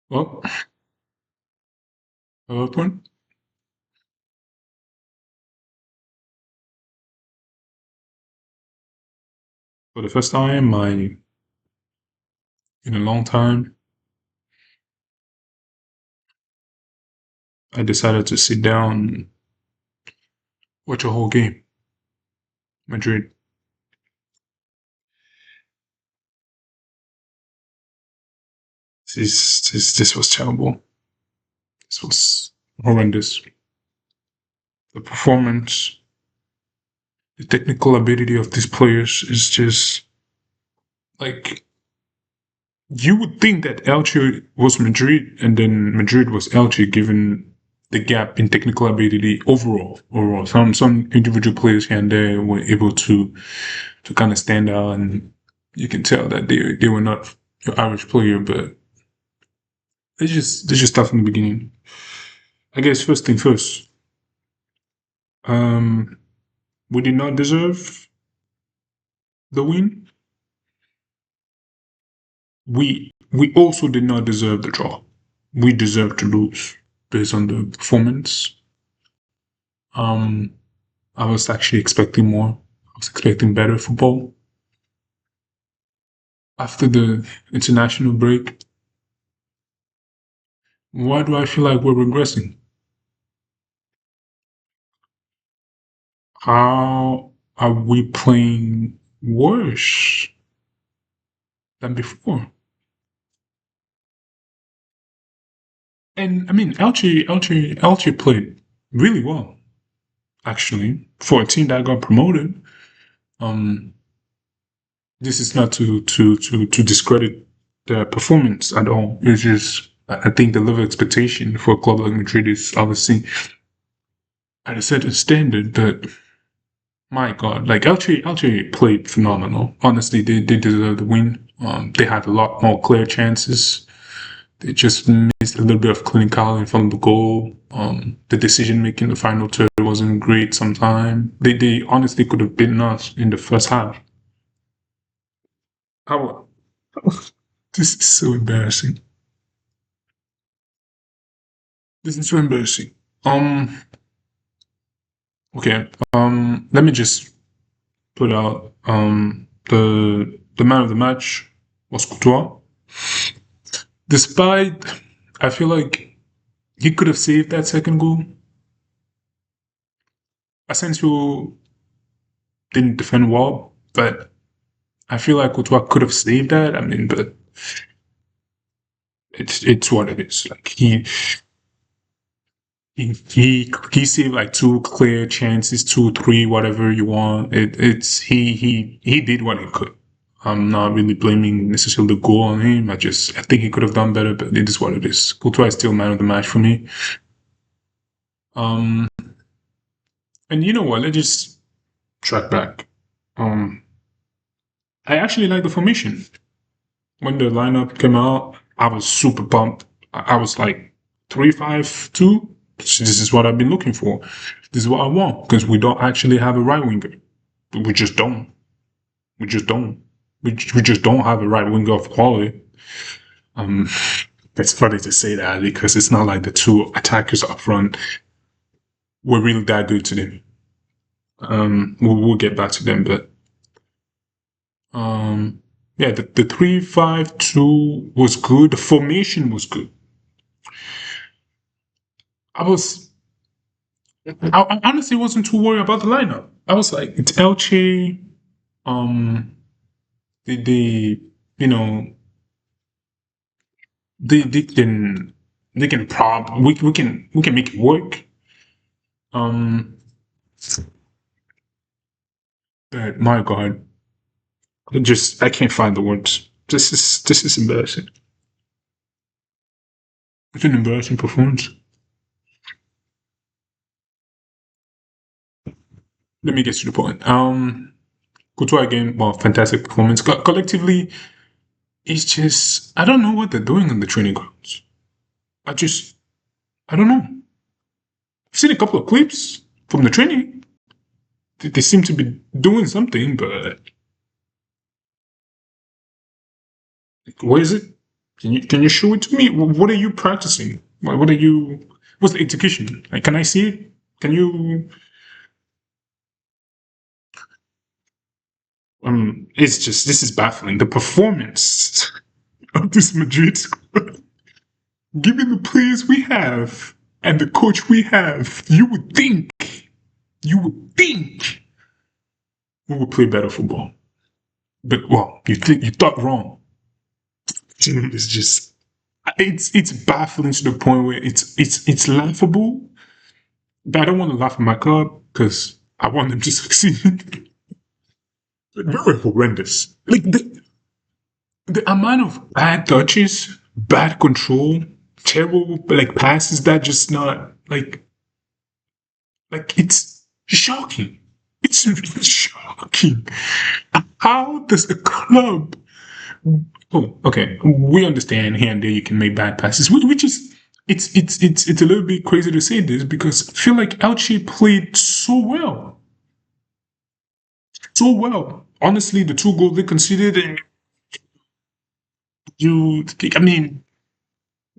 Well, one. For the first time, in a long time, I decided to sit down and watch a whole game. Madrid. This was terrible. This was horrendous. The performance, the technical ability of these players is just like you would think that Elche was Madrid and then Madrid was Elche, given the gap in technical ability overall. Overall, some individual players here and there were able to kind of stand out, and you can tell that they were not your average player, but it's just tough in the beginning. I guess first thing first, um, we did not deserve the win. We also did not deserve the draw. We deserved to lose based on the performance. Um, I was actually expecting more. I was expecting better football after the international break. Why do I feel like we're regressing? How are we playing worse than before? And I mean, Elche played really well, actually, for a team that got promoted. Um, this is not to discredit their performance at all. It's just I think the level of expectation for a club like Madrid is obviously at a certain standard, but my God, like Elche played phenomenal. Honestly, they deserve the win. They had a lot more clear chances. They just missed a little bit of clinical in front of the goal. The decision making in the final third wasn't great sometimes. They honestly could have beaten us in the first half. How, this is so embarrassing. This is so embarrassing. Okay. Let me just put out the man of the match was Courtois. Despite, I feel like he could have saved that second goal. Asensio didn't defend well, but I feel like Courtois could have saved that. I mean, but it's what it is. Like he saved like two clear chances, two, three, whatever you want. He did what he could. I'm not really blaming necessarily the goal on him. I think he could have done better, but it is what it is. Courtois is still man of the match for me. Um, and you know what? Let's just track back. Um, I actually like the formation. When the lineup came out, I was super pumped. I was like 3-5-2. This is what I've been looking for. This is what I want because we don't actually have a right winger. We just don't. We just don't. We just don't have a right winger of quality. Um, it's funny to say that because it's not like the two attackers up front were really that good to them. We'll get back to them, but yeah, the 3-5-2 was good. The formation was good. I was I honestly wasn't too worried about the lineup. I was like, it's Elche. Um, they you know they can we can make it work. Um, but my God, I can't find the words. This is embarrassing. It's an embarrassing performance. Let me get to the point. Couture again, well, fantastic performance. Collectively, it's just I don't know what they're doing on the training grounds. I just I don't know. I've seen a couple of clips from the training. They seem to be doing something, but what is it? Can you show it to me? What are you practicing? What are you? What's the execution? Like, can I see it? Can you? It's just this is baffling. The performance of this Madrid squad, given the players we have and the coach we have, you would think we would play better football. But well, you thought wrong. It's just it's baffling to the point where it's laughable. But I don't want to laugh at my club because I want them to succeed. But we were horrendous. Like the amount of bad touches, bad control, terrible like passes that just not like it's shocking. It's really shocking. How does a club? Oh, okay. We understand here and there you can make bad passes, which is it's a little bit crazy to say this because I feel like Elche played so well. Honestly, the two goals they conceded, and I mean,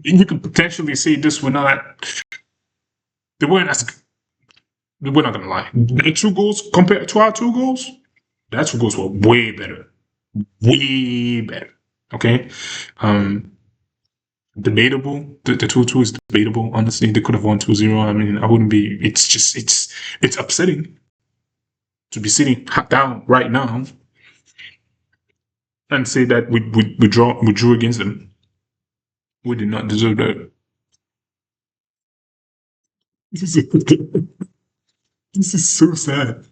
you could potentially say this were not they weren't as we're not gonna lie. The two goals compared to our two goals, that two goals were way better, way better. Okay, um, debatable. The 2-2 is debatable. Honestly, they could have won 2-0. I mean, I wouldn't be. It's just it's upsetting to be sitting down right now and say that we drew against them. We did not deserve that. This is this is so sad.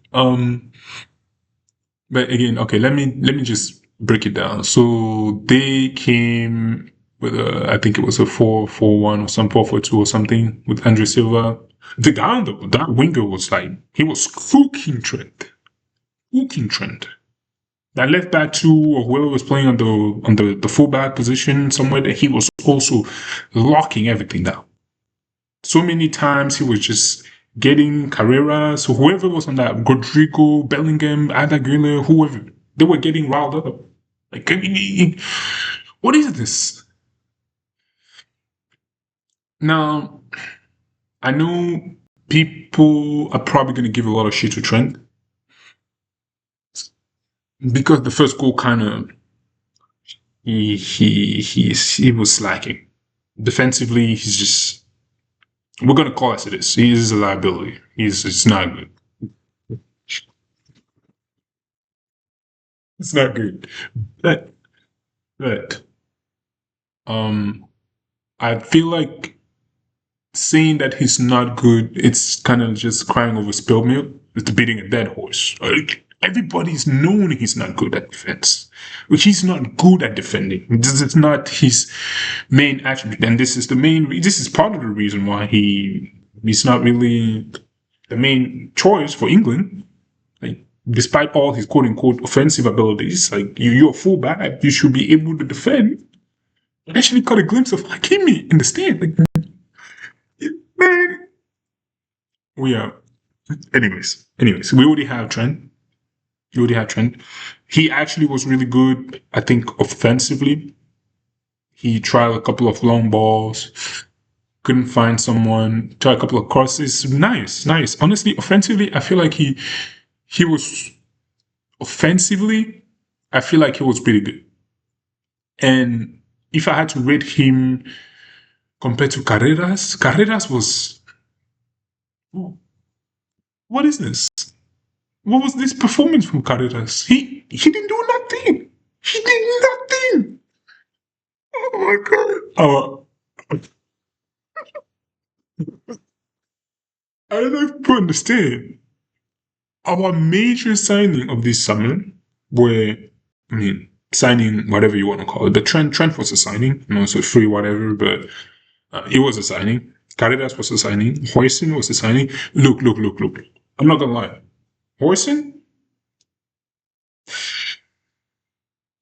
But again, okay, let me just break it down. So they came with I think it was a 4-4-1 or some 4-4-2 or something with Andre Silva. The guy on that winger was like he was cooking Trent. That left back two or whoever was playing on the fullback position somewhere that he was also locking everything down. So many times he was just getting Carreras, so whoever was on that, Rodrigo, Bellingham, Adaguele, whoever, they were getting riled up. Like, what is this? Now, I know people are probably going to give a lot of shit to Trent because the first goal kind of he was slacking defensively. He's just we're going to call it this. He is a liability. It's not good. It's not good. But but um, I feel like saying that he's not good, it's kind of just crying over spilled milk. It's beating a dead horse. Like, everybody's known he's not good at defense. Which he's not good at defending. This is not his main attribute, and this is the main. This is part of the reason why he's not really the main choice for England. Like, despite all his quote unquote offensive abilities, like you're a fullback, you should be able to defend. I actually caught a glimpse of Hakimi in the stand. Like, man, we are. Anyways, we already have Trent. You already have Trent. He actually was really good, I think, offensively. He tried a couple of long balls, couldn't find someone, tried a couple of crosses. Nice. Honestly, offensively, I feel like he was offensively, I feel like he was pretty good. And if I had to rate him compared to Carreras was what is this? What was this performance from Carreras? He didn't do nothing. He did nothing. Oh my god. I don't know if people understand. Our major signing of this summer, where I mean signing whatever you want to call it. The Trent was a signing, so free whatever, but it was a signing. Carreras was a signing. Hoyson was a signing. Look. I'm not gonna lie. Hoyson,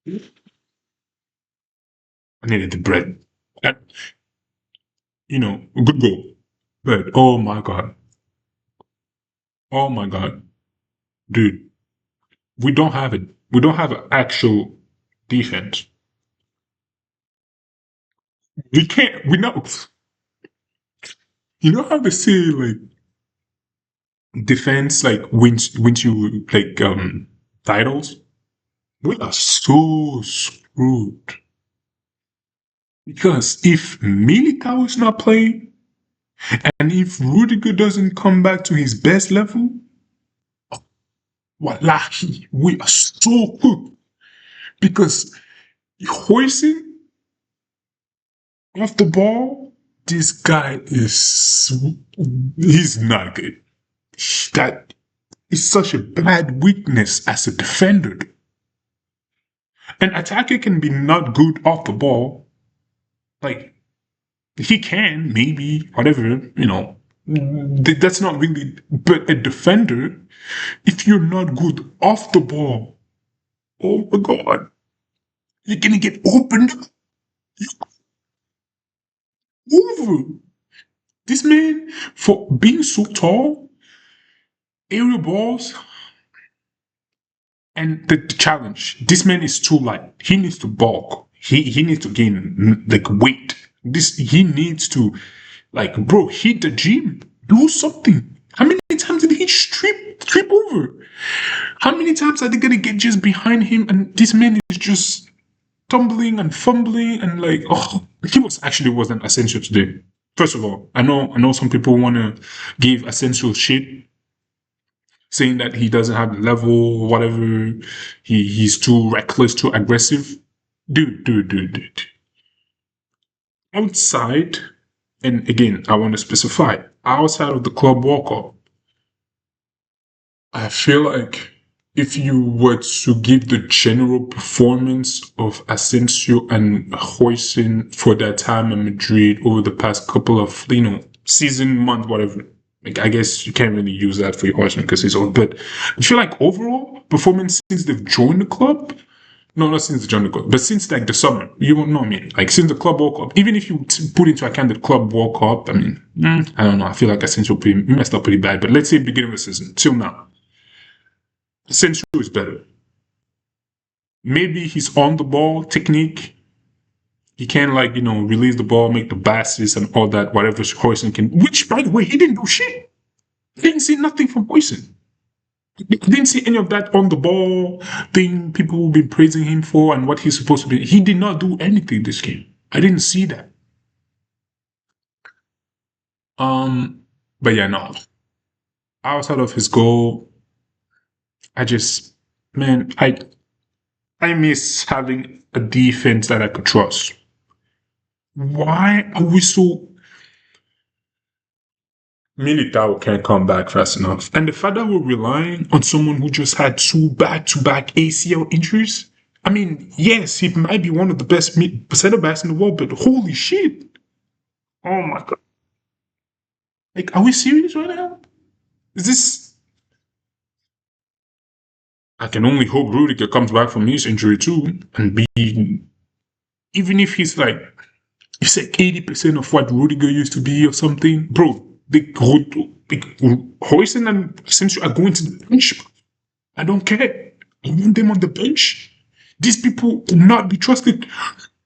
I needed the bread. And, a good goal. But oh my god, dude, we don't have it. We don't have an actual defense. We can't. We know. You know how they say like defense like wins you like titles. We are so screwed because if Militao is not playing and if Rudiger doesn't come back to his best level, wallahi, we are so good because hoisting off the ball, this guy he's not good. That is such a bad weakness as a defender. An attacker can be not good off the ball. Like, he can, maybe, whatever, That's not really. But a defender, if you're not good off the ball, oh my God, you're gonna get opened over. This man, for being so tall, aerial balls, and the challenge, this man is too light. He needs to bulk. He needs to gain like weight. He needs to like, bro, hit the gym. Do something. How many times did he trip over? How many times are they gonna get just behind him and this man is just tumbling and fumbling and like, oh, he wasn't Asensio today. First of all, I know some people wanna give Asensio shit saying that he doesn't have the level, whatever, he's too reckless, too aggressive. Dude. Outside, and again, I want to specify, outside of the club walk-up, I feel like if you were to give the general performance of Asensio and Huijsen for their time in Madrid over the past couple of, season, month, whatever, like, I guess you can't really use that for your Huijsen because he's old, but I feel like overall performance since they've joined the club, no, not since the joined the club, but since like the summer, you won't know what I mean. Like since the club World Cup, even if you put into account the club World Cup, I mean, I don't know. I feel like Asensio messed up pretty bad. But let's say beginning of the season till now, Asensio is better. Maybe he's on the ball technique. He can like release the ball, make the passes and all that. Whatever Huijsen can. Which by the way, he didn't do shit. I didn't see nothing from Huijsen. I didn't see any of that on the ball thing people have been praising him for and what he's supposed to be. He did not do anything this game. I didn't see that. But yeah, no. Outside of his goal, I just, man, I miss having a defense that I could trust. Why are we so Militao can't come back fast enough? And the fact that we're relying on someone who just had 2 back-to-back ACL injuries. I mean, yes, he might be one of the best center backs in the world, but holy shit! Oh my God! Like, are we serious right now? Is this? I can only hope Rudiger comes back from his injury too and be, even if he's like, it's like 80% of what Rudiger used to be or something, bro. Huijsen and Asensio are going to the bench. I don't care. I want them on the bench. These people cannot be trusted.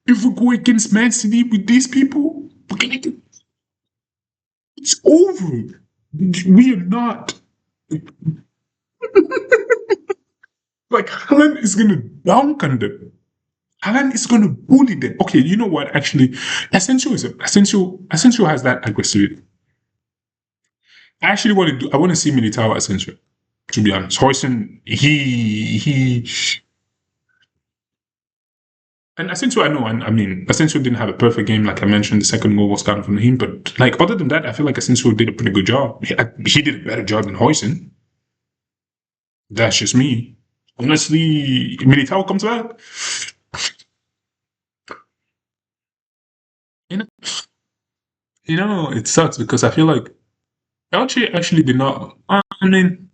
If we go against Man City with these people, it's over. We are not. Like, Haaland is going to dunk on them. Haaland is going to bully them. Okay, you know what? Actually, Asensio has that aggressivity. I actually I want to see Militao Asensio. To be honest, Huijsen, he, and Asensio, I know, and I mean, Asensio didn't have a perfect game, like I mentioned. The second goal was coming from him, but like other than that, I feel like Asensio did a pretty good job. He did a better job than Huijsen. That's just me. Honestly, Militao comes back. You know, it sucks because I feel like Elche actually did not. I mean,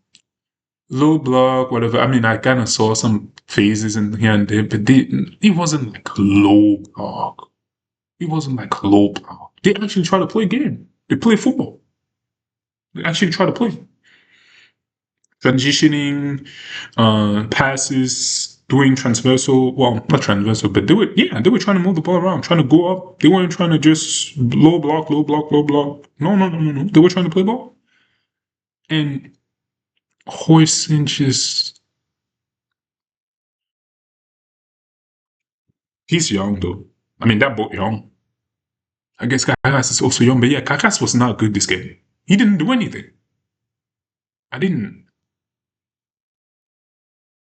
low block, whatever. I mean, I kind of saw some phases in here and there, but it wasn't like low block. It wasn't like low block. They actually try to play a game. They play football. They actually try to play. Transitioning, passes, doing transversal, well, not transversal, but they were trying to move the ball around, trying to go up. They weren't trying to just low block, low block, low block. No, no, no, no, no. They were trying to play ball. And Hoyson just, he's young though. I mean, they're both young. I guess Kakas is also young, but yeah, Kakas was not good this game. He didn't do anything. I didn't.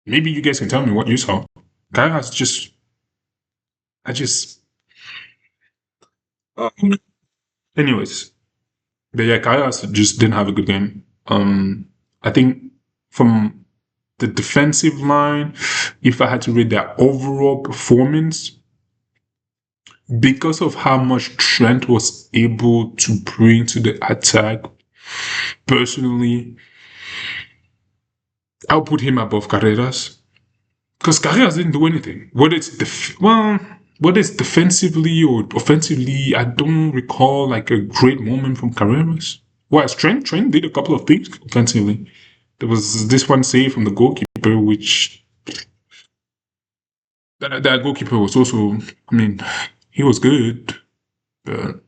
Maybe you guys can tell me what you saw. Kakas just, I just. Anyways, but yeah, Kakas just didn't have a good game. I think from the defensive line, if I had to rate their overall performance, because of how much Trent was able to bring to the attack, personally, I'll put him above Carreras. Because Carreras didn't do anything. Whether it's defensively or offensively, I don't recall like a great moment from Carreras. Whereas Trent did a couple of things offensively. There was this one save from the goalkeeper, which that goalkeeper was also, I mean, he was good, but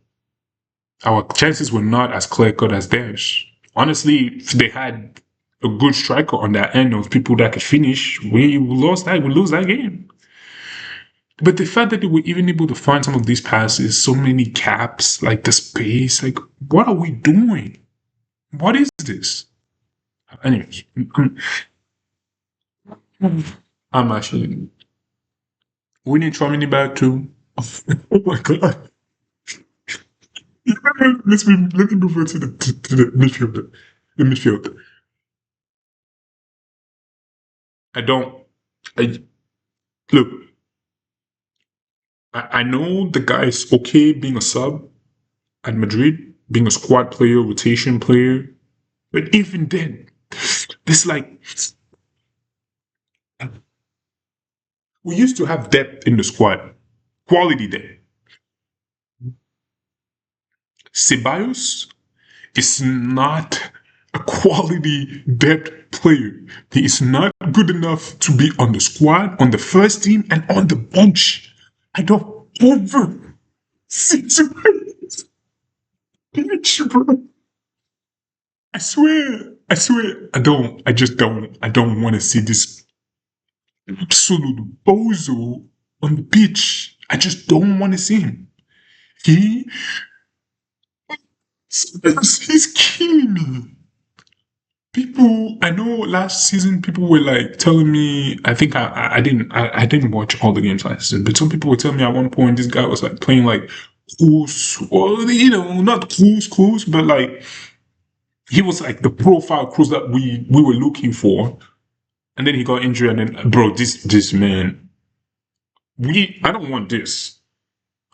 our chances were not as clear-cut as theirs. Honestly, if they had a good striker on that end of people that could finish, we lose that game. But the fact that they were even able to find some of these passes, so many caps, like the space, like what are we doing? What is this? Anyways, I'm actually we need Chouamini back too. Oh my god. Let me move on to the midfield. The midfield. I don't. I look. I know the guy is okay being a sub at Madrid, being a squad player, rotation player, but even then, this like we used to have depth in the squad, quality depth. Ceballos is not a quality depth player. He is not good enough to be on the squad, on the first team, and on the bench. I don't ever see Ceballos bench, bro. I swear, I don't want to see this absolute bozo on the pitch. I just don't want to see him. He, he's killing me. People, I know last season people were like telling me. I think I didn't watch all the games last season, but some people were telling me at one point this guy was like playing like close, or not close, but like he was like the profile Cruz that we were looking for. And then he got injured, and then, bro, this man, I don't want this.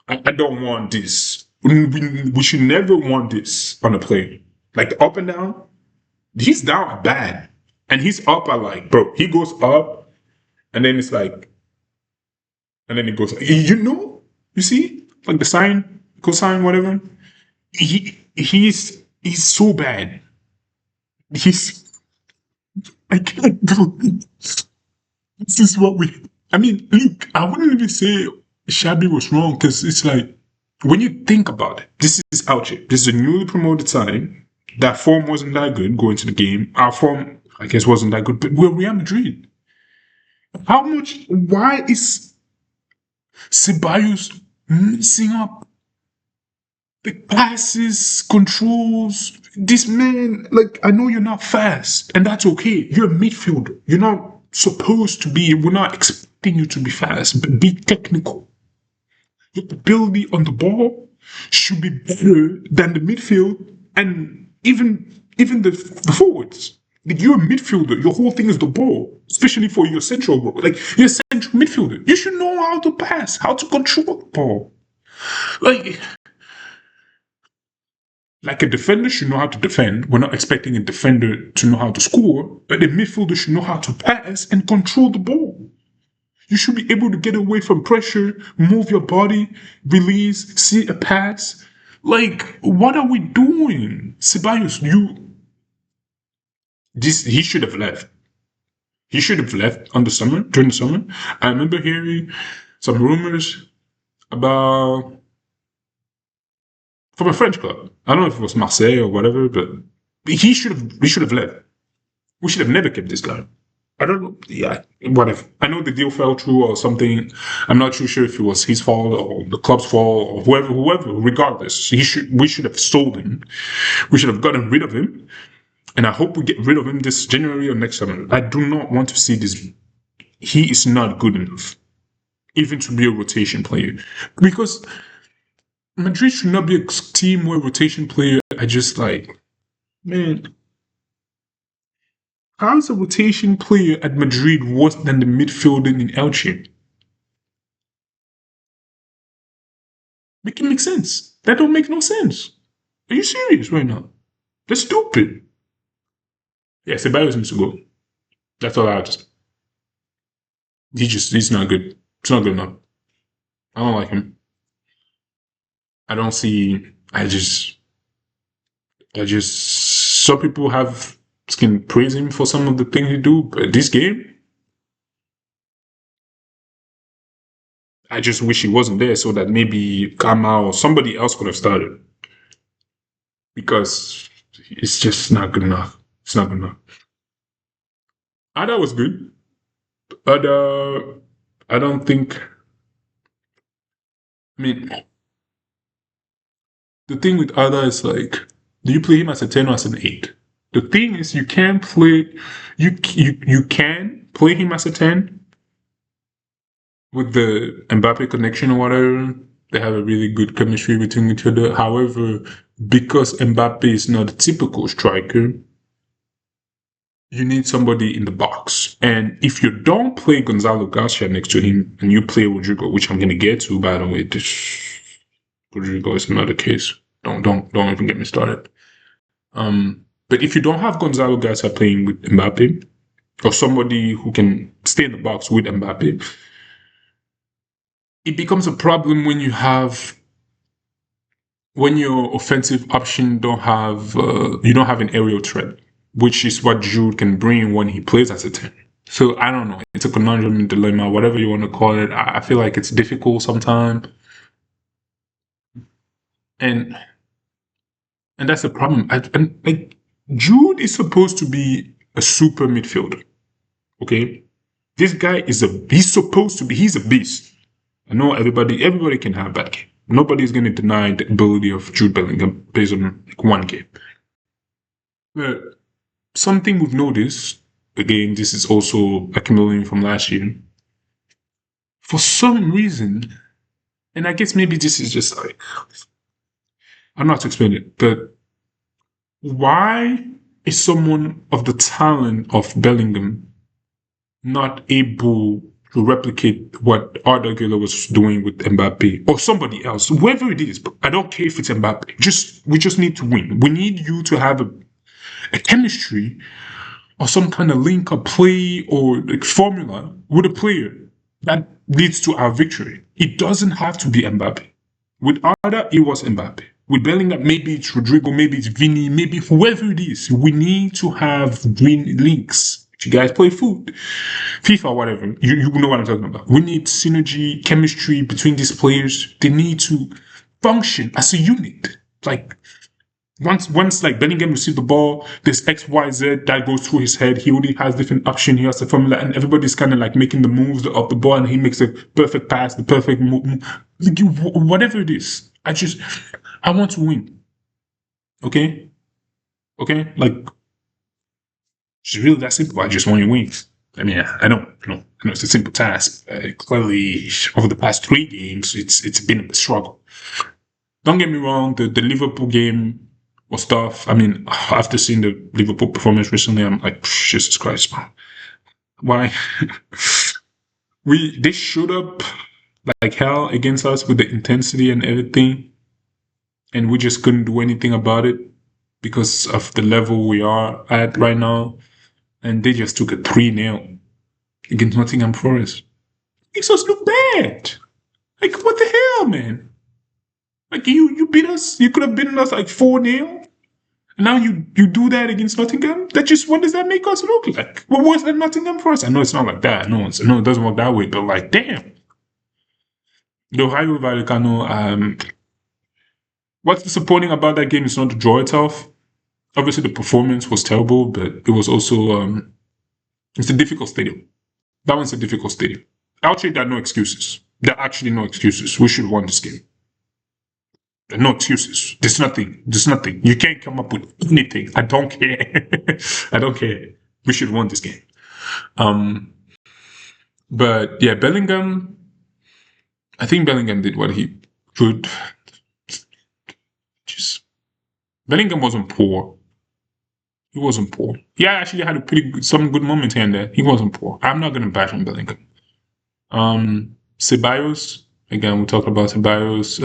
I don't want this. We should never want this on a play. Like up and down, he's down bad, and he's up at like, bro, he goes up, and then it's like, and then it goes, you see, like the sign, cosine, whatever. He's so bad. I can't do this. This is what we. I mean, look, I wouldn't even say Shabby was wrong because it's like when you think about it, this is Elche. This is a newly promoted side. That form wasn't that good going to the game. Our form, I guess, wasn't that good. But we're Real Madrid. How much? Why is Ceballos messing up the passes, controls? This man, like, I know you're not fast, and that's okay. You're a midfielder. You're not supposed to be. We're not expecting you to be fast, but be technical. Your ability on the ball should be better than the midfield and even the forwards. Like, you're a midfielder. Your whole thing is the ball, especially for your central role. Like, you're a central midfielder. You should know how to pass, how to control the ball. Like a defender should know how to defend. We're not expecting a defender to know how to score, but a midfielder should know how to pass and control the ball. You should be able to get away from pressure, move your body, release, see a pass. Like, what are we doing? Ceballos, he should have left. He should have left during the summer. I remember hearing some rumors about from a French club. I don't know if it was Marseille or whatever, but he should have left. We should have never kept this guy. I don't know. Yeah, whatever. I know the deal fell through or something. I'm not too sure if it was his fault or the club's fault or whoever. Regardless, we should have sold him. We should have gotten rid of him. And I hope we get rid of him this January or next summer. I do not want to see this. He is not good enough, even to be a rotation player, because Madrid should not be a team where rotation players are just like, man, how is a rotation player at Madrid worse than the midfielder in Elche? Make it make sense. That don't make no sense. Are you serious right now? That's stupid. Yeah, Ceballos needs to go. That's all I have to say. He's not good. It's not good enough. I don't like him. I don't see. Some people can praise him for some of the things he do, but this game, I just wish he wasn't there so that maybe Kama or somebody else could have started. Because it's just not good enough. It's not good enough. Ada was good, but I don't think. I mean, the thing with Ada is like, do you play him as a 10 or as an 8? The thing is, you can play him as a 10 with the Mbappe connection or whatever. They have a really good chemistry between each other. However, because Mbappe is not a typical striker, you need somebody in the box. And if you don't play Gonzalo Garcia next to him and you play Rodrigo, which I'm gonna get to, by the way, Rodrigo is another case. Don't even get me started. But if you don't have Gonzalo Garcia playing with Mbappe, or somebody who can stay in the box with Mbappe, it becomes a problem when your offensive option you don't have an aerial threat, which is what Jude can bring when he plays as a 10. So I don't know. It's a conundrum, dilemma, whatever you want to call it. I feel like it's difficult sometimes. And that's the problem. Jude is supposed to be a super midfielder. Okay? This guy he's a beast. I know everybody can have bad game. Nobody's going to deny the ability of Jude Bellingham based on one game. But something we've noticed, again, this is also accumulating from last year. For some reason, and I guess maybe this is just like, I don't know how to explain it, but why is someone of the talent of Bellingham not able to replicate what Arda Güler was doing with Mbappe or somebody else, whoever it is? I don't care if it's Mbappe. We just need to win. We need you to have a chemistry or some kind of link or play or like formula with a player that leads to our victory. It doesn't have to be Mbappe. With Arda, it was Mbappe. With Bellingham, maybe it's Rodrigo, maybe it's Vini, maybe whoever it is. We need to have green links. If you guys play FIFA, whatever, you know what I'm talking about. We need synergy, chemistry between these players. They need to function as a unit. Like, once like Bellingham receives the ball, there's X, Y, Z that goes through his head. He already has different options. He has a formula, and everybody's kind of like making the moves of the ball, and he makes a perfect pass, the perfect move. Whatever it is, I want to win. Okay? Like, it's really that simple. I just want to win. I mean, I know it's a simple task. Clearly, over the past 3 games, it's been a struggle. Don't get me wrong, the Liverpool game was tough. I mean, after seeing the Liverpool performance recently, I'm like, Jesus Christ, man. Why? They showed up like hell against us with the intensity and everything, and we just couldn't do anything about it because of the level we are at right now. And they just took a 3-0 against Nottingham Forest. Makes us look bad. Like, what the hell, man? Like, you beat us? You could have beaten us like 4-0? Now you do that against Nottingham. What does that make us look like? What was that Nottingham for us? I know it's not like that. No, it doesn't work that way. But like, damn, the Ohio Vallecano. What's disappointing about that game is not the draw itself. Obviously, the performance was terrible, but it was also it's a difficult stadium. That one's a difficult stadium. Elche, there are no excuses. There are actually no excuses. We should have won this game. There are no excuses. There's nothing. There's nothing. You can't come up with anything. I don't care. I don't care. We should have won this game. But yeah, Bellingham. I think Bellingham did what he could. Just Bellingham wasn't poor. He wasn't poor. He actually had some good moments here and there. He wasn't poor. I'm not gonna bash on Bellingham. Ceballos. Again, we talked about Ceballos.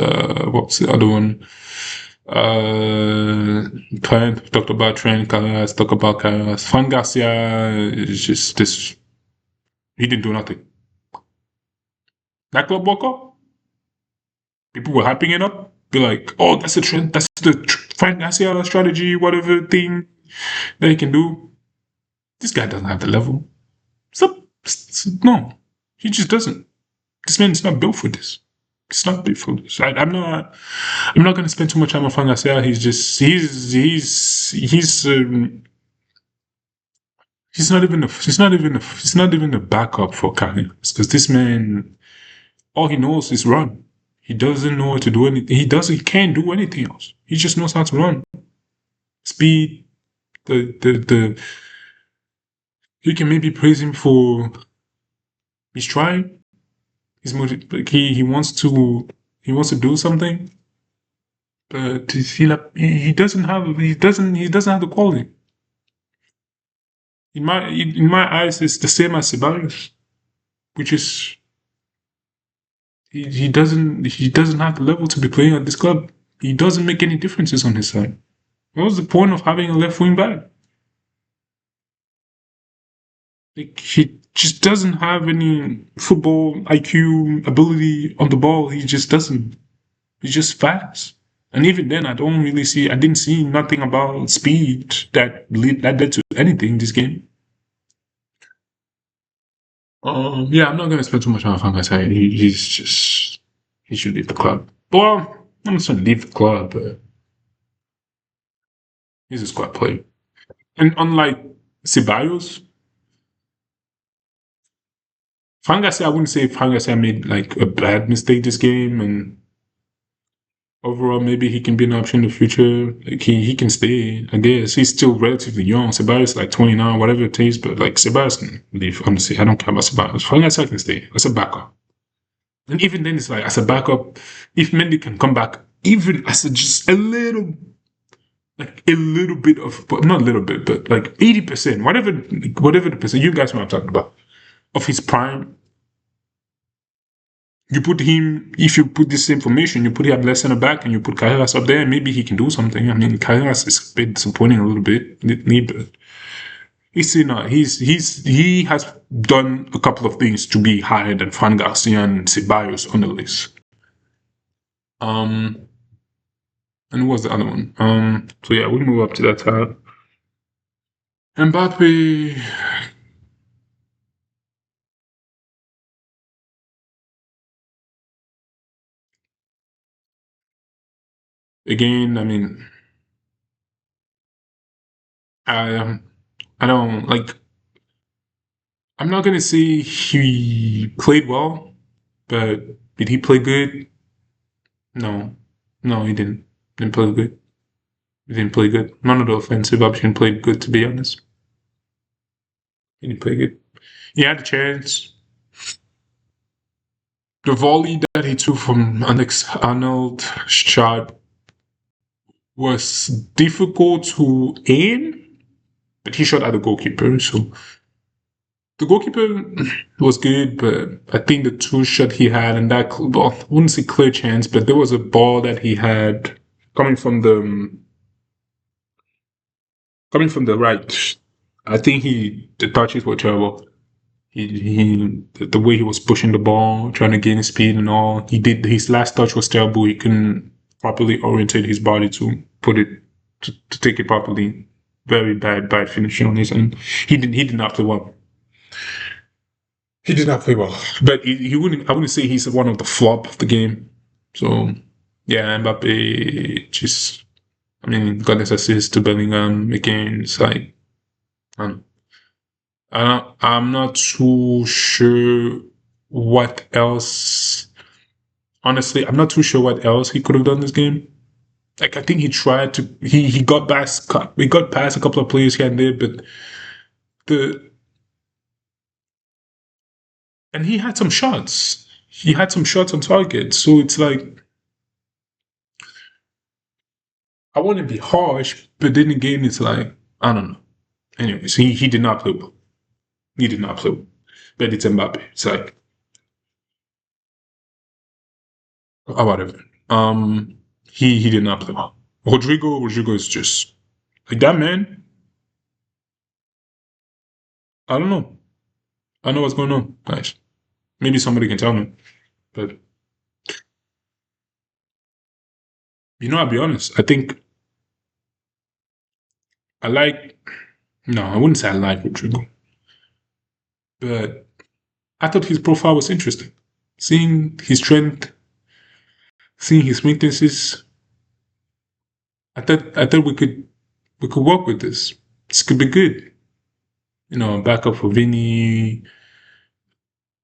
What's the other one? Trent. Talked about Trent. Carras. Talked about Carras. Fran Garcia is just this. He didn't do nothing. That club walker. People were hyping it up. Be like, oh, that's the trend. That's the Fran Garcia strategy. Whatever thing that he can do. This guy doesn't have the level. No, he just doesn't. This man is not built for this. It's not built for this. I'm not going to spend too much time on Fran Garcia. He's not even the backup for Carras, because this man, all he knows is run. He doesn't know how to do anything. He can't do anything else. He just knows how to run. Speed. You can maybe praise him for he's trying. He's he wants to do something, but he doesn't have the quality. In my eyes, it's the same as Ceballos, which is he doesn't have the level to be playing at this club. He doesn't make any differences on his side. What was the point of having a left wing back? Like, he just doesn't have any football IQ ability on the ball. He just doesn't. He's just fast. And even then, I didn't see nothing about speed that led to anything this game. Yeah, I'm not going to spend too much time on Fran Garcia. He should leave the club. Well, I'm not saying leave the club, but he's a squad player. And unlike Ceballos, Fran Garcia, I wouldn't say Fran Garcia made like a bad mistake this game, and overall maybe he can be an option in the future. Like he can stay. I guess he's still relatively young. Ceballos like 29, whatever it takes, but like Ceballos can leave. Honestly, I don't care about Ceballos. Fran Garcia can stay as a backup. And even then, it's like as a backup, if Mendy can come back, even as just a little bit of, but not a little bit, but like 80%, whatever the percent, you guys know what I'm talking about, of his prime. You put him, if you put this information, you put him less center back and you put Carras up there, maybe he can do something. I mean, Carras is a bit disappointing a little bit, but he has done a couple of things to be higher than Fran Garcia and Ceballos on the list. And what was the other one? So yeah, we'll move up to that tab. Mbappe. Again, I mean, I don't like. I'm not gonna say he played well, but did he play good? No, he didn't. Didn't play good. He didn't play good. None of the offensive option played good, to be honest. He didn't play good. He had a chance. The volley that he took from Alex Arnold's shot was difficult to aim, but he shot at the goalkeeper, so the goalkeeper was good, but I think the two shot he had, and that, well, I wouldn't say clear chance, but there was a ball that he had coming from the right. I think the touches were terrible. The way he was pushing the ball, trying to gain speed and all. His last touch was terrible. He couldn't properly orientate his body to put it to take it properly. Very bad finishing on his end. He did not play well. He did not play well, but he wouldn't. I wouldn't say he's one of the flop of the game. So yeah, Mbappe just. I mean, got this assist to Bellingham again. It's like um, I'm not too sure what else. Honestly, I'm not too sure what else he could have done this game. Like I think he tried to. He got past. We got past a couple of players here and there, but the and he had some shots. He had some shots on target. So it's like I want to be harsh, but then again, it's like I don't know. Anyways, he did not play well. He did not play well. But it's Mbappe. It's like whatever. He did not play well. Rodrigo is just like that man. I don't know. I don't know what's going on, guys. Maybe somebody can tell me. But I'll be honest. I think I like. No, I wouldn't say I like Rodrigo, but I thought his profile was interesting. Seeing his strength, seeing his weaknesses, I thought we could work with this. This could be good. Backup for Vinny,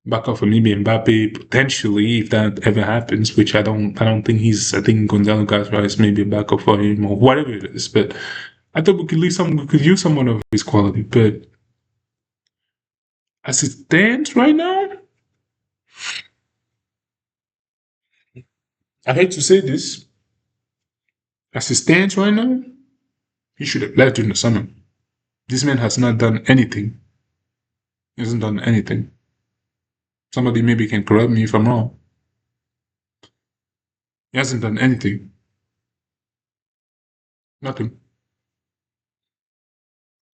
backup for maybe Mbappe potentially if that ever happens. Which I don't think I think Gonzalo Gasper is maybe a backup for him or whatever it is. But I thought we could use someone of his quality. But as it stands right now, I hate to say this. As it stands right now, he should have left in the summer. This man has not done anything. He hasn't done anything. Somebody maybe can correct me if I'm wrong. He hasn't done anything. Nothing.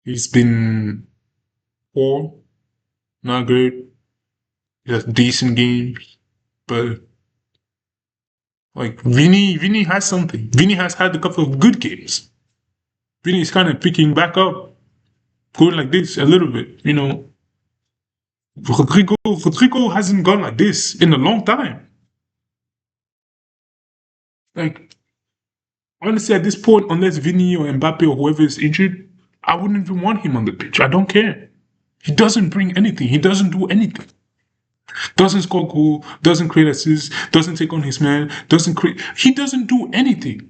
He's been poor, not great. He has decent games, but like Vinny has something. Vinny has had a couple of good games. Vinny is kind of picking back up, going like this a little bit. Rodrigo hasn't gone like this in a long time. Like honestly, at this point, unless Vinny or Mbappe or whoever is injured, I wouldn't even want him on the pitch. I don't care. He doesn't bring anything. He doesn't do anything. Doesn't score goal, doesn't create assists, doesn't take on his man, doesn't create. He doesn't do anything.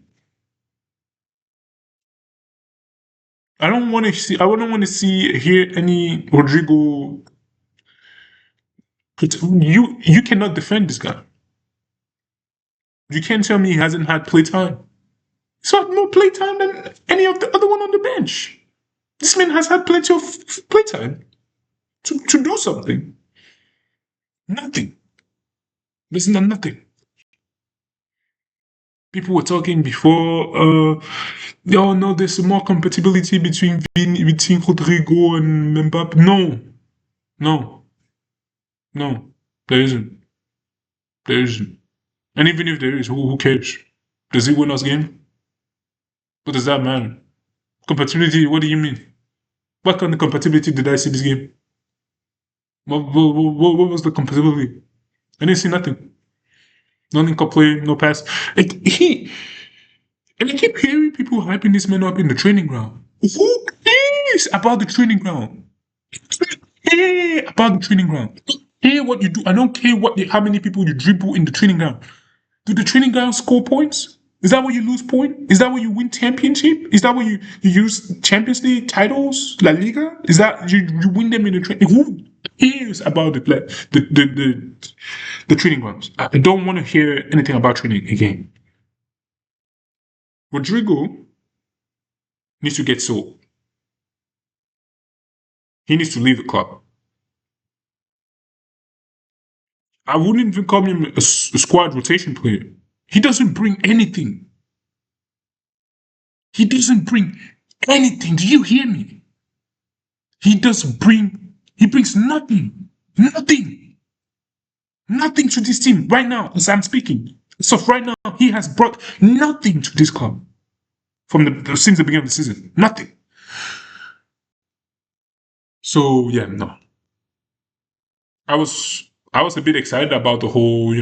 I don't want to see. I don't want to hear any Rodrigo. You cannot defend this guy. You can't tell me he hasn't had playtime. He's had more playtime than any of the other one on the bench. This man has had plenty of playtime to do something. Nothing. There's nothing. People were talking before. No, there's more compatibility between Rodrigo and Mbappe. No, no, there isn't. There isn't. And even if there is, who cares? Does he win us game? What does that matter? Compatibility? What do you mean? What kind of compatibility did I see this game? What was the compatibility? I didn't see nothing. No link up play, no pass. And I keep hearing people hyping this man up in the training ground. Who cares about the training ground? I don't care about the training ground. I don't care what you do. I don't care how many people you dribble in the training ground. Do the training ground score points? Is that where you lose points? Is that where you win championship? Is that where you use Champions League titles, La Liga? Is that you win them in the training? Who cares about the training grounds? I don't want to hear anything about training again. Rodrigo needs to get sold. He needs to leave the club. I wouldn't even call him a squad rotation player. He doesn't bring anything. He doesn't bring anything. Do you hear me? He brings nothing. Nothing to this team right now as I'm speaking. So right now, he has brought nothing to this club. since the beginning of the season. Nothing. So yeah, no. I was a bit excited about the whole,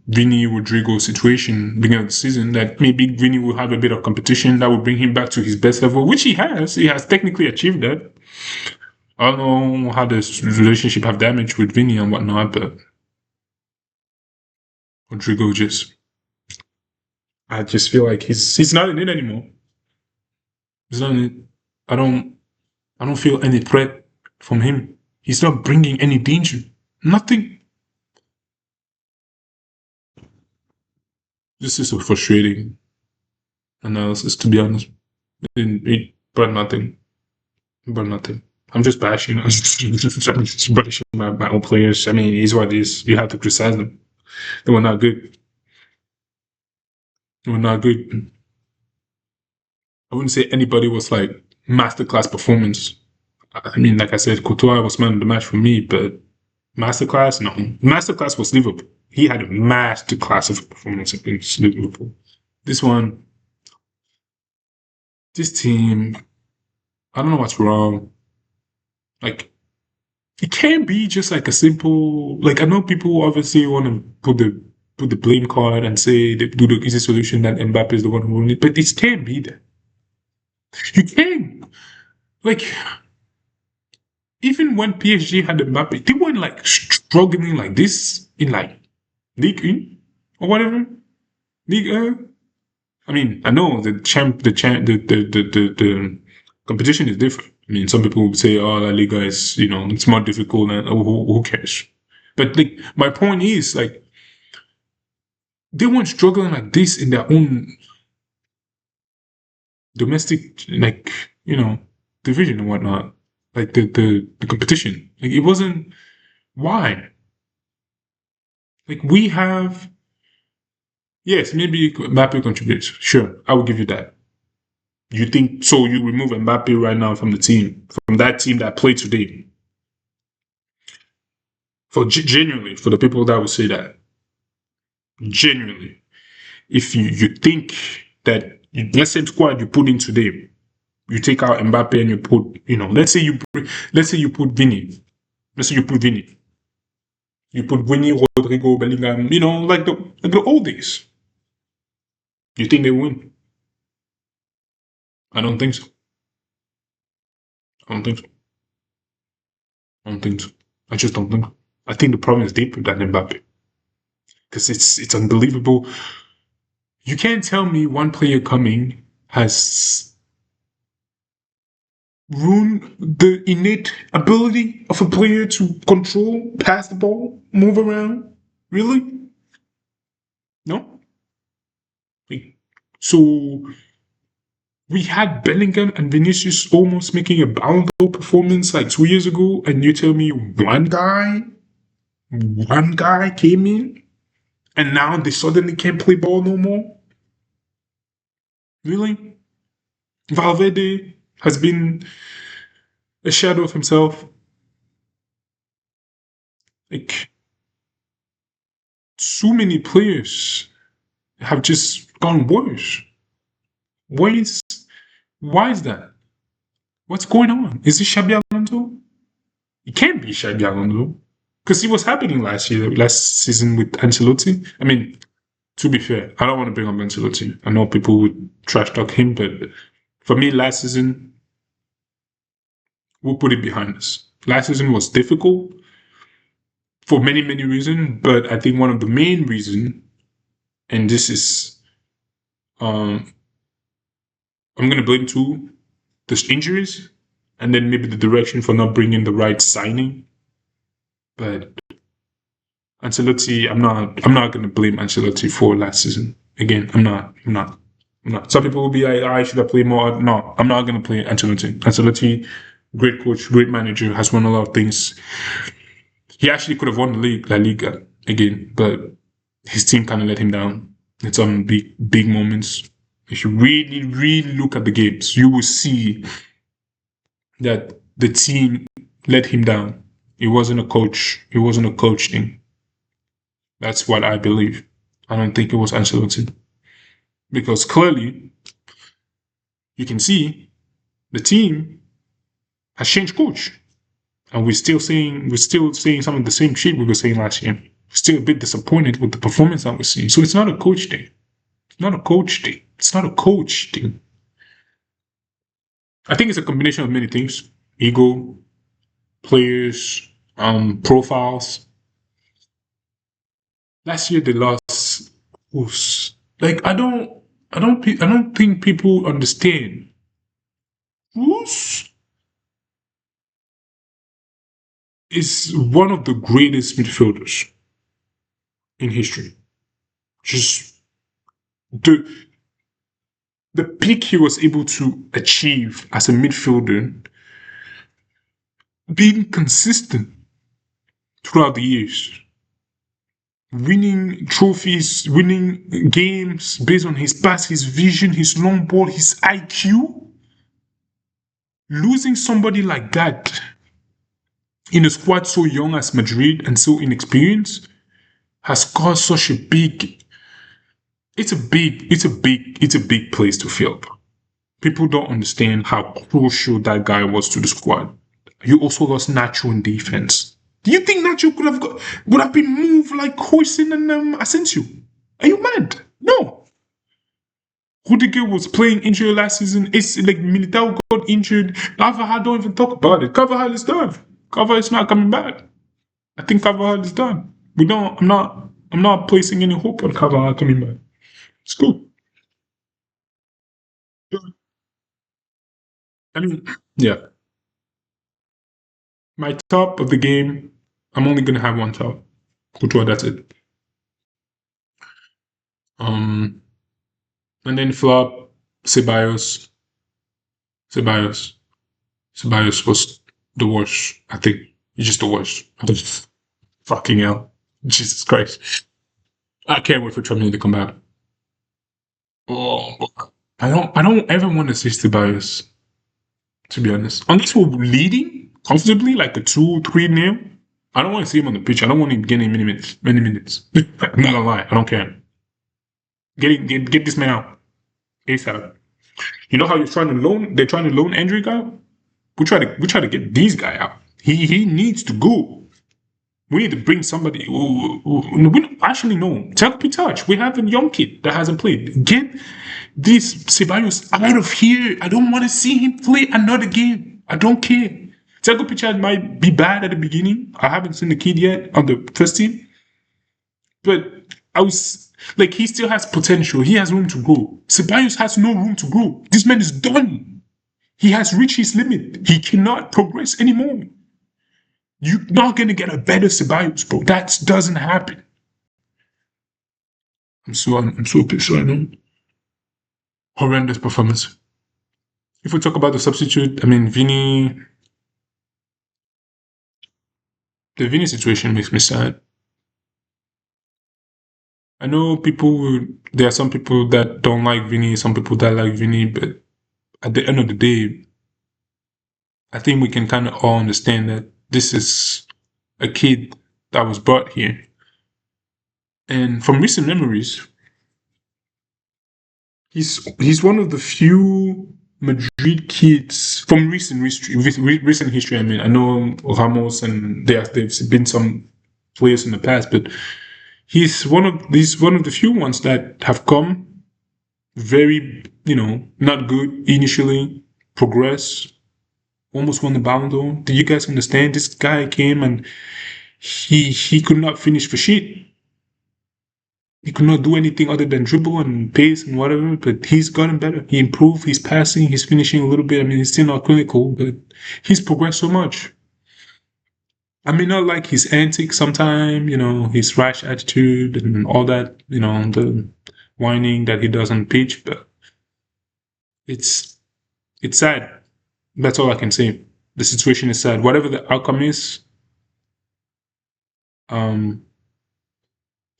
Vinny Rodrigo situation beginning of the season, that maybe Vinny will have a bit of competition that will bring him back to his best level, which he has. He has technically achieved that. I don't know how this relationship have damaged with Vinny and whatnot, but Rodrigo I just feel like he's not in it anymore. He's not in it. I don't I don't feel any threat from him. He's not bringing any danger. Nothing. This is a frustrating analysis, to be honest. It brought nothing. But nothing. I'm just bashing. I'm just bashing my own players. I mean, it is what it is. You have to criticize them. They were not good. They were not good. I wouldn't say anybody was like masterclass performance. I mean, like I said, Courtois was man of the match for me, but masterclass, no. Masterclass was Liverpool. He had a masterclass of performance against Liverpool. This one, this team, I don't know what's wrong. Like, it can't be just like a simple, like, I know people obviously want to put the blame card and say they do the easy solution that Mbappe is the one who won it, but it can't be that. You can't. Like, even when PSG had Mbappe, they weren't like struggling like this in like League 1 or whatever. League I mean, I know the competition is different. I mean, some people would say, "Oh, La Liga is, it's more difficult," and who cares? But like, my point is, like, they weren't struggling like this in their own domestic, like, division and whatnot. Like the competition, like it wasn't. Why? Like we have, yes, maybe Mbappe contributes. Sure, I will give you that. You think so? You remove Mbappe right now from the team, from that team that played today. For genuinely, for the people that would say that, genuinely, if you think that let's say squad you put in today, you take out Mbappe and you put, let's say you put Vinny, let's say you put Vinny, Rodrigo, Bellingham, like the old days. You think they win? I don't think so. I don't think so. I don't think so. I just don't think so. I think the problem is deeper than Mbappe. Because it's unbelievable. You can't tell me one player coming has ruined the innate ability of a player to control, pass the ball, move around. Really? No? Like, so we had Bellingham and Vinicius almost making a Ballon d'Or performance like 2 years ago, and you tell me one guy came in, and now they suddenly can't play ball no more? Really? Valverde has been a shadow of himself. Like, so many players have just gone worse. Why is that? What's going on? Is it Xabi Alonso? It can't be Xabi Alonso. Because it was happening last season with Ancelotti. I mean, to be fair, I don't want to bring up Ancelotti. I know people would trash talk him, but for me, last season, we'll put it behind us. Last season was difficult for many, many reasons, but I think one of the main reasons, and this is, I'm going to blame the injuries, and then maybe the direction for not bringing the right signing. But Ancelotti, I'm not going to blame Ancelotti for last season. Again, I'm not. Some people will be like, I should have played more. No, I'm not going to play Ancelotti. Ancelotti, great coach, great manager, has won a lot of things. He actually could have won the league, La Liga, again, but his team kind of let him down in some big moments. If you really, really look at the games, you will see that the team let him down. It wasn't a coach thing. That's what I believe. I don't think it was Ancelotti. Because clearly, you can see the team has changed coach. And we're still saying some of the same shit we were saying last year. We're still a bit disappointed with the performance that we're seeing. So it's not a coach thing. It's not a coach thing. It's not a coach thing. I think it's a combination of many things. Ego, players, profiles. Last year they lost who's like I don't think people understand. Who's is one of the greatest midfielders in history. Just the the peak he was able to achieve as a midfielder, being consistent throughout the years, winning trophies, winning games based on his pass, his vision, his long ball, his IQ. Losing somebody like that in a squad so young as Madrid and so inexperienced has caused such a big. It's a big place to fill. People don't understand how crucial that guy was to the squad. You also lost Nacho in defense. Do you think Nacho would have been moved like Hoyson and Asensio? Are you mad? No. Rudiger was playing injured last season. It's like Militao got injured. Carvajal, don't even talk about it. Carvajal is done. Carvajal is not coming back. I think Carvajal is done. I'm not placing any hope on Carvajal coming back. It's cool. I mean, yeah. My top of the game, I'm only gonna have one top. Couture, that's it. Um, and then flop, Ceballos. Ceballos. Ceballos was the worst. I think he's just the worst. Fucking hell, Jesus Christ! I can't wait for Trump to come back. Oh, I don't ever want to see Ceballos, to be honest. Unless we're leading comfortably, like a 2-3 nil. I don't want to see him on the pitch. I don't want him getting many minutes. Many minutes. I'm not gonna lie. I don't care. Get this man out ASAP. You know how you're trying to loan? They're trying to loan Endrick out. We try to get these guy out. He needs to go. We need to bring somebody. We actually no. Tell Pitach. We have a young kid that hasn't played. Get this Ceballos out of here. I don't want to see him play another game. I don't care. Telco Pichard might be bad at the beginning. I haven't seen the kid yet on the first team. But I was like, he still has potential. He has room to grow. Ceballos has no room to grow. This man is done. He has reached his limit. He cannot progress anymore. You're not going to get a better Ceballos, bro. That doesn't happen. I'm so pissed right now. Horrendous performance. If we talk about the substitute, I mean, the Vini situation makes me sad. I know there are some people that don't like Vini, some people that like Vini, but at the end of the day, I think we can kind of all understand that this is a kid that was brought here. And from recent memories, he's one of the few Madrid kids from recent history. I mean, I know Ramos and there've been some players in the past, but he's one of the few ones that have come very, not good initially, progress, almost won the Ballon d'Or. Do you guys understand? This guy came and he could not finish for shit. He could not do anything other than dribble and pace and whatever, but he's gotten better. He improved, he's passing, he's finishing a little bit. I mean, he's still not clinical, but he's progressed so much. I may not like his antics sometimes, his rash attitude and all that, the whining that he does on pitch, but it's sad. That's all I can say. The situation is sad. Whatever the outcome is, I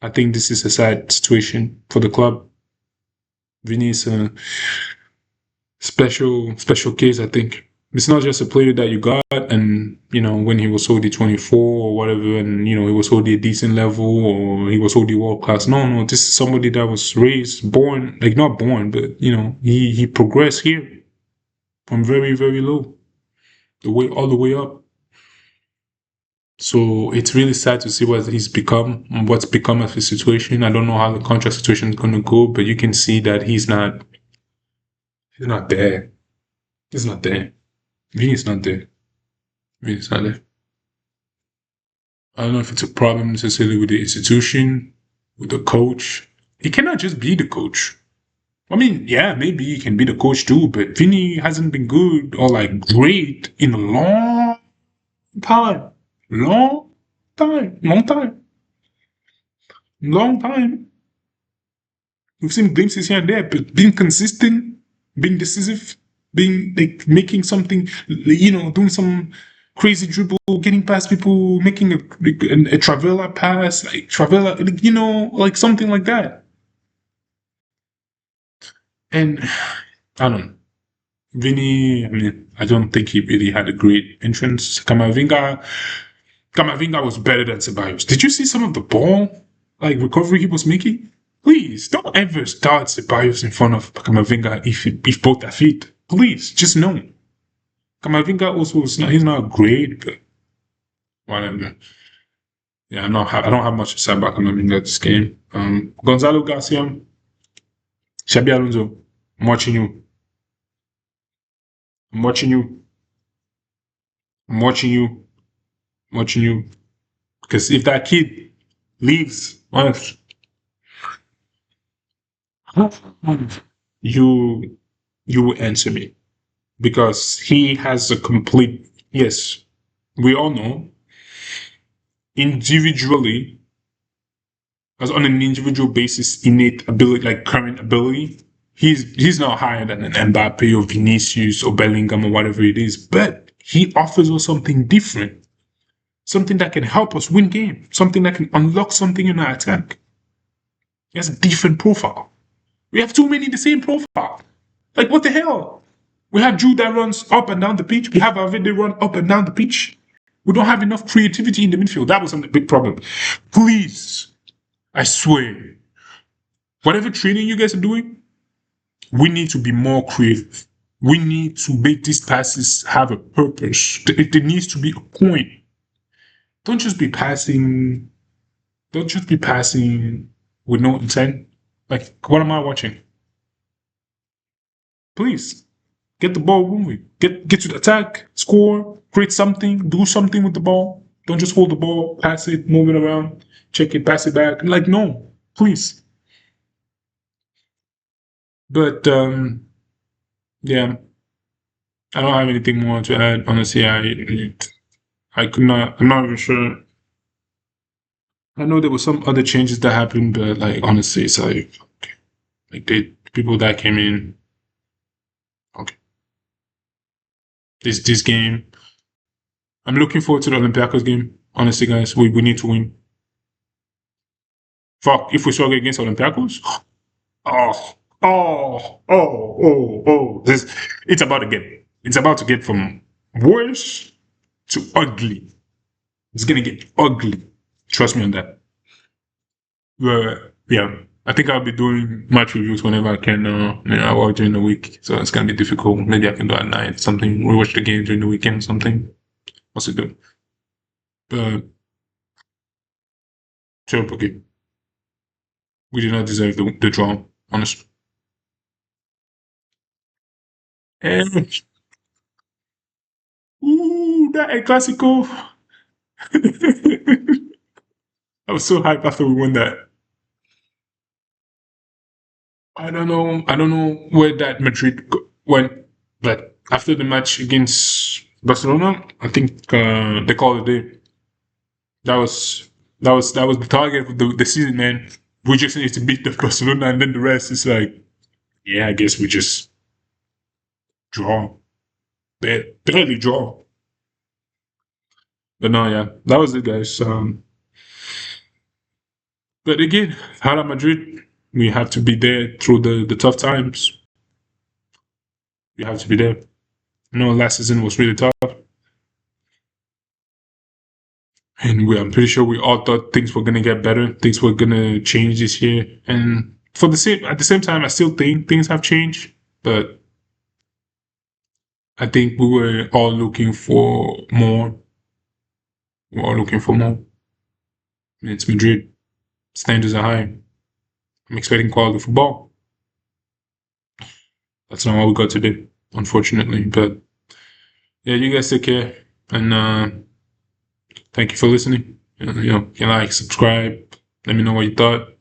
think this is a sad situation for the club. Vinny is a special case, I think. It's not just a player that you got and, when he was already 24 or whatever and, he was already a decent level or he was already world class. No, this is somebody that was raised, born, like not born, but, he progressed here. from very, very low, the way all the way up. So it's really sad to see what he's become, what's become of his situation. I don't know how the contract situation is going to go, but you can see that he's not there. He's not there. He's not there. He's not there. I don't know if it's a problem necessarily with the institution, with the coach. He cannot just be the coach. I mean, yeah, maybe he can be the coach too, but Vinny hasn't been good or like great in a long time. Long time. Long time. Long time. We've seen glimpses here and there, but being consistent, being decisive, being like making something, doing some crazy dribble, getting past people, making a Travella pass, like Travella, like something like that. And I don't know. Vinny, I mean, I don't think he really had a great entrance. Kamavinga was better than Ceballos. Did you see some of the ball like recovery he was making? Please don't ever start Ceballos in front of Kamavinga if both are fit. Please, just know. Kamavinga also he's not great, but whatever. Yeah, I don't have much to say about Kamavinga this game. Gonzalo Garcia, Xabi Alonso, I'm watching you. I'm watching you. I'm watching you. I'm watching you. Because if that kid leaves, once you you will answer me because he has a complete yes. We all know individually, as on an individual basis, innate ability, like current ability. He's not higher than an Mbappe or Vinicius or Bellingham or whatever it is, but he offers us something different, something that can help us win games, something that can unlock something in our attack. He has a different profile. We have too many the same profile. Like, what the hell? We have Drew that runs up and down the pitch. We have Avede run up and down the pitch. We don't have enough creativity in the midfield. That was a big problem. Please, I swear, whatever training you guys are doing, we need to be more creative. We need to make these passes have a purpose. There needs to be a point. Don't just be passing. Don't just be passing with no intent. Like, what am I watching? Please, get the ball moving. Get to the attack, score, create something, do something with the ball. Don't just hold the ball, pass it, move it around, check it, pass it back. Like, no, please. But yeah, I don't have anything more to add. Honestly, I could not. I'm not even sure. I know there were some other changes that happened, but like honestly, it's like the people that came in. Okay, this game. I'm looking forward to the Olympiacos game. Honestly, guys, we need to win. Fuck, if we struggle against Olympiacos, oh, this it's about to get from worse to ugly. It's gonna get ugly. Trust me on that. Yeah, I think I'll be doing match reviews whenever I can. Or during the week, so it's gonna be difficult. Maybe I can do at night something. We watch the game during the weekend, something. What's it do? But sure, okay. We did not deserve the draw, honestly. And ooh, that El Clasico. I was so hyped after we won that. I don't know. I don't know where that Madrid went, but after the match against Barcelona, I think they called it a day. That was that was the target of the season, man. We just need to beat the Barcelona, and then the rest is like, yeah, I guess we just draw, barely draw. But no, yeah, that was it, guys. But again, Hala Madrid, we have to be there through the tough times. We have to be there. Last season was really tough. And I'm pretty sure we all thought things were gonna get better, things were gonna change this year. And at the same time, I still think things have changed, but I think we were all looking for more. We're all looking for more. It's Madrid. Standards are high. I'm expecting quality football. That's not what we got today, unfortunately. But yeah, you guys take care, and thank you for listening. You can like, subscribe. Let me know what you thought.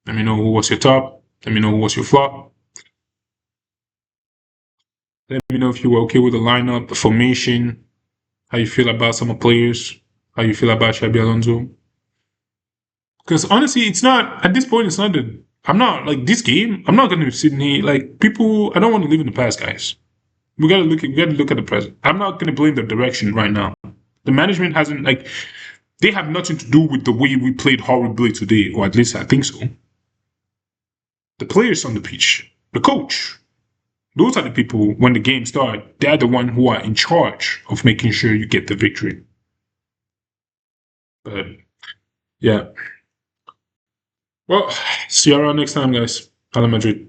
Let me know who was your top. Let me know who was your flop. Let me know if you were okay with the lineup, the formation, how you feel about some of the players, how you feel about Xabi Alonso. Because honestly, it's not, at this point, it's not the, I'm not, like, this game, I'm not going to sit in here, like, people, I don't want to live in the past, guys. We gotta look at the present. I'm not going to blame the direction right now. The management hasn't, like, they have nothing to do with the way we played horribly today, or at least I think so. The players on the pitch, the coach, those are the people, when the game starts, they're the one who are in charge of making sure you get the victory. But yeah. Well, see you around next time, guys. Hala Madrid.